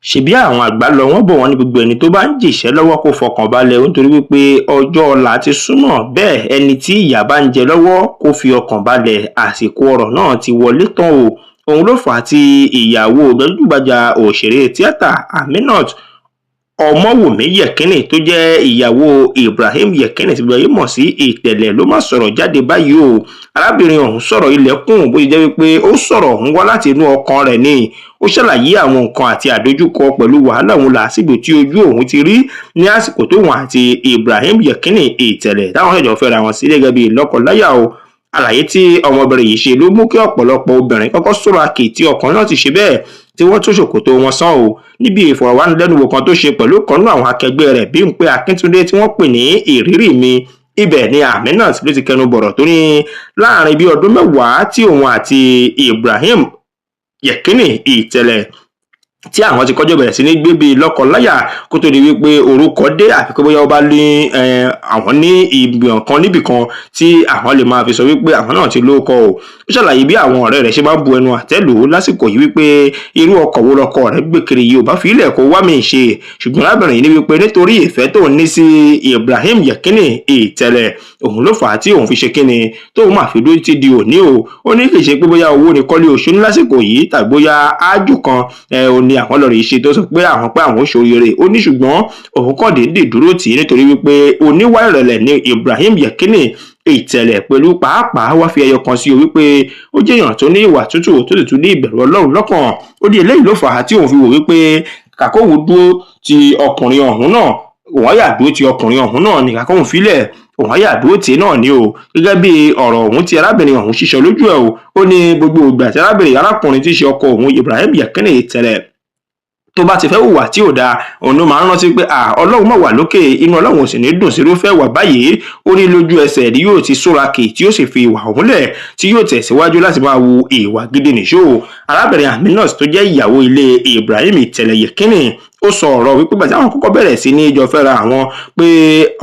ṣebí àwọn àgbà lọ wọ́n bọ̀ wọ́n ní gbogbo ẹni tó bá ń jìṣẹ́ lọ́wọ́ kó fọkàn balẹ̀ nítorí wípé ọjọ́ ọ̀la ti súnmọ́, bẹ́ẹ̀ ẹni tí ìyà bá ń jẹ lọ́wọ́ kó fi ọkàn balẹ̀, àsìkò ọ̀rọ̀ náà ti wọlé tán o. Òun ló fà á tí ìyàwó gbajúgbajà òṣèré tíátà Aminat Ọmọwùmí Yẹ̀kínì tó jẹ́ ìyàwó Ibrahim Yẹ̀kínì tí gbogbo ayé mọ̀ sí Ìtẹ̀lẹ̀ ló máa sọ̀rọ̀ jáde báyìí o. Arábìnrin ọ̀hún sọ̀rọ̀ ilẹ̀kùn bó ṣe jẹ́ wípé ó sọ̀rọ̀ ọ̀hún wá láti inú ọkàn rẹ̀ ni. Ó ṣàlàyé àwọn nǹkan àti àdójúkọ pẹ̀lú wàhálà òun làásìgbò tí ojú òun ti rí ní àsìkò tóun àti Ibrahim Yẹ̀kínì Ìtẹ̀lẹ̀ táwọn ṣẹ̀jọ̀ fẹ́ra wọn sí gẹ́gẹ́ bí lọ́kọláya o. Àlàyé tí ọmọbìnrin yìí ṣe ló mú kí ọ̀pọ̀lọpọ̀ obìnrin kọ́kọ́ sóràkì tí ọkùnrin náà ti ṣe bẹ́ẹ̀ tí wọ́n tún ṣòkòtò wọn sán o. Níbi ìfọ̀rọ̀wánilẹ́nuwò kan tó ṣe pẹ̀lú kan nínú àwọn akẹgbẹ́ rẹ̀ Bímpé Akíntúndé tí wọ́n pè ní Ìrírí mi, ibẹ̀ ni Aminat ló ti kẹnu bọ̀rọ̀ tó ní láàrin bí ọdún mẹ́wàá tí òun àti Ibrahim Yẹ̀kínì Ìtẹ̀lẹ̀ tí àwọn ti kọjọ́ bẹ̀rẹ̀ sí ní gbé bíi lọ́kọláya kó tó di wípé orúkọ dé àfi pé bóyá ó bá ní àwọn ní ìgbìyàn kan níbì kan tí àwọn lè máa fi sọ wípé àwọn náà ti lóko o. Ó ṣàlàyé bí àwọn ọ̀rẹ́ rẹ̀ ṣe máa ń bu ẹnu àtẹ́ lù ú lásìkò yìí wípé irú ọkọ̀ wo lọkọ rẹ̀ gbé kiri yìí ò bá fi ilẹ̀ kó wá mi ṣe, ṣùgbọ́n arábìnrin yìí ní wípé nítorí ìfẹ́ tó ní sí Ibrahim Yẹ̀kínì Ìtẹ̀lẹ̀ òun ló fà á tí òun fi ṣe kíni tóun máa fi dúró ti di òní o. Ó ní kì í ṣe pé bóyá owó ni kọ́lé oṣù ní lásìkò yìí tàbí bóyá ájù kan ò ní àwọn lọ́ọ́ rí ṣe tó sọ pé àwọn ṣoríire. Ó ní ṣùgbọ́n òun kàn déédéé dúró tì í nítorí wípé oníwà ìrẹ̀lẹ̀ ni Ibrahim Yẹ̀kínì Ìtẹ̀lẹ̀ pẹ̀lú pàápàá wá fi ẹyọ kan sí o wípé ó jẹ́ èèyàn tó ní ìwà tútù tó sì tún ní ìbẹ̀rù Ọlọ́run lọ́kàn. Ó ní eléyìí ló fà á tí òun fi wò wípé kàkóhù dúró ti ọkùnrin ọ̀hún náà, òun yà dúró ti ọkùnrin ọ̀hún náà ní kàkóhù fílẹ̀ òun yà dúró tì náà ni o. Gẹ́gẹ́ bí ọ̀rọ̀ ọ̀hún tí arábìnrin ọ̀hún ṣiṣọ́ lójú ẹ̀ o. Ó ní gbogbo ìgbà tí arákùnrin tí ṣe ọkọ òun Ibrahim Yẹ̀kínì Ìtẹ̀lẹ̀ tó bá ti fẹ́ hùwà tí ò dáa, òun ló máa ń rántí pé Ọlọ́run máa wà lókè, inú Ọlọ́run ò sì ní dùn sí irúfẹ́ ìwà báyìí. Ó ní lójú ẹsẹ̀ ni yóò ti sóràkì tí yóò sì fi ìwà ọ̀hún lẹ̀ tí yóò tẹ̀síwájú láti máa wu ìwà gidi nìṣó. Arábìnrin Aminat tó jẹ́ ìyàwó ilé Ibrahim Ìtẹ̀lẹ̀ Yẹ̀kínì ó sọ ọ̀rọ̀ wípé gbàtí àwọn kọ́kọ́ bẹ̀rẹ̀ sí ní jọ fẹ́ra àwọn pé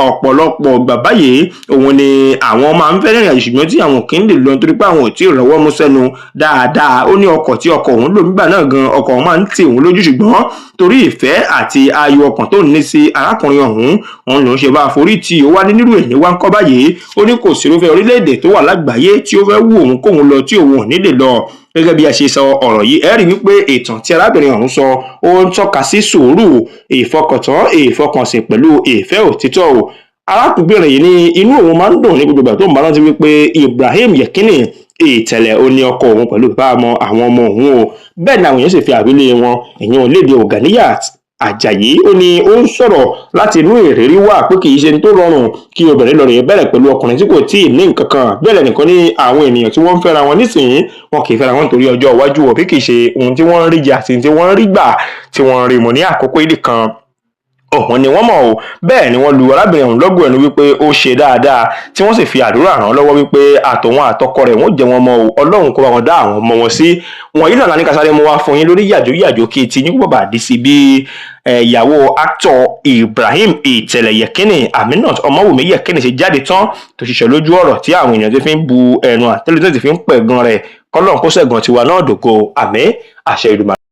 ọ̀pọ̀lọpọ̀ gbà báyìí òun ni àwọn máa ń fẹ́ rìnrìn àjò ṣùgbọ́n tí àwọn kì í lè lọ nítorí pé àwọn ò tí ì rọ́wọ́ mú sẹ́nu dáadáa. Ó ní ọkọ̀ tí ọkọ̀ òun lò nígbà náà gan ọkọ̀ òun máa ń tì òun lójú ṣùgbọ́n torí ìfẹ́ àti ayọ̀ ọkàn tó ní sí arákùnrin ọ̀hún òun lòún ṣe bá a forí tí ó wá ní nírú èyí wá ń kọ́ báyìí. Ó ní kò sí irúfẹ́ orílẹ̀-èdè tó wà lágbàáyé tí ó fẹ́ wù òun kóun lọ tí òun ò ní lè lọ. Gẹ́gẹ́ bí a ṣe sọ ọ̀rọ̀ yìí, ẹ rí wípé ìtàn tí arábìnrin ọ̀hún sọ ó ń tọ́ka sí sùúrù, ìfọkàntán, ìfọkànsìn pẹ̀lú ìfẹ́ òtítọ́ o. Arákùnrin yìí ní inú òun máa ń dùn ní gbogbo ìgbà tó ń bá rántí wípé Ibrahim Yẹ̀kínì Ìtẹ̀lẹ̀ ó ní ọkọ òun pẹ̀lú ìbámu àwọn ọmọ òun o. Bẹ́ẹ̀ ni àwọn èèyàn sì fi àwílé wọn ìyẹn Olédè Ọ̀gàníyàt Àjàyí ó ní ó ń sọ̀rọ̀ láti inú ìrírí wà pé kì í ṣe tó rọrùn kí obìnrin lọ rè bẹ̀rẹ̀ pẹ̀lú ọkùnrin tí kò tí ì ní nǹkan kan. Bẹ́ẹ̀ lẹ́nìkan ní àwọn ènìyàn tí wọ́n ń fẹ́ra wọn nísìnyí wọn kì í fẹ́ra wọn nítorí ọjọ́ iwájú wọn bí kì í ṣe ohun tí wọ́n ń rí jẹ àti tí wọ́n ń rí gbà tí wọ́n ń rí mu ní àkókò ìdí kan. Òun ni wọ́n mọ̀ o. Bẹ́ẹ̀ ni wọ́n lu arábìnrin ọ̀hún lọ́gọ̀ ẹnu wípé ó ṣe dáadáa tí wọ́n sì fi àdúrà ràn án lọ́wọ́ wípé àtòun àtọkọ rẹ̀ wọ́n jẹ́ wọn mọ́ o. Ọlọ́run kó bá wọn dá àwọn ọmọ wọn sí. Wọ̀nyí náà ní kásáré mú wá fún yín lórí yàjò kí etí yín bàbá dì sí bí ìyàwó actor Ibrahim Ìtẹ̀lẹ̀ Yẹ̀kínì Aminat Ọmọwùmí Yẹ̀kínì ṣe jáde tán tó ṣiṣẹ́ lójú ọ̀rọ̀ tí àwọn èèyàn ti fi ń bu ẹnu àtẹ́lù tó ti fi ń pẹ̀gàn rẹ̀. Kọ́lọ́run kó ṣẹ̀gàn tiwa náà dògo. Àmín àṣẹ Èdùmàrè.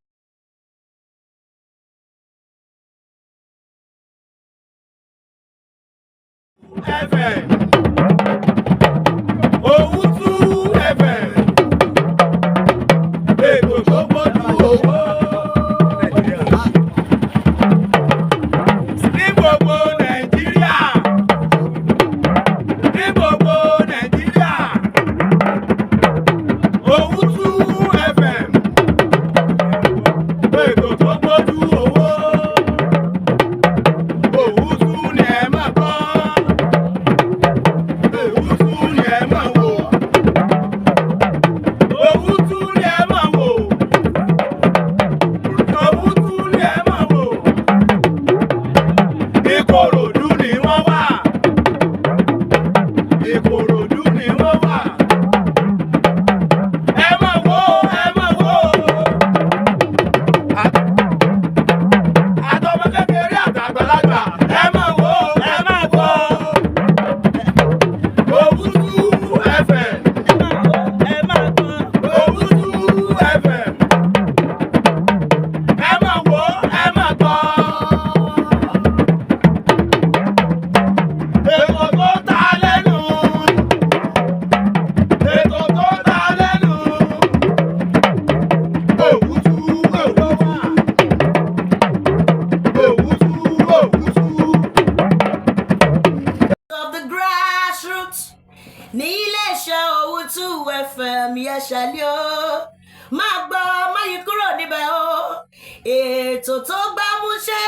ètò tó gbámúṣé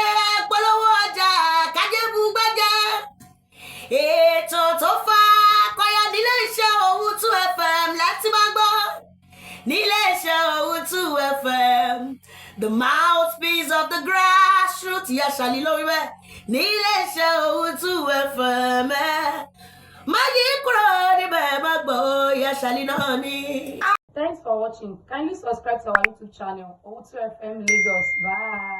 polówó ọjà kájébù gbẹ́jẹ́, ètò tó fa kọyọ nílé iṣẹ́ Owutu FM láti máa gbọ́, nílé iṣẹ́ Owutu FM, the mouthpiece of the grassroots. Ìyá Ṣàlí lórí bẹ́ẹ̀, nílé iṣẹ́ Owutu FM má yí kúrò níbẹ̀ má gbọ́, Ìyá Ṣàlí náà ni. Thanks for watching. Kindly subscribe to our YouTube channel, Owutu FM Lagos. Bye.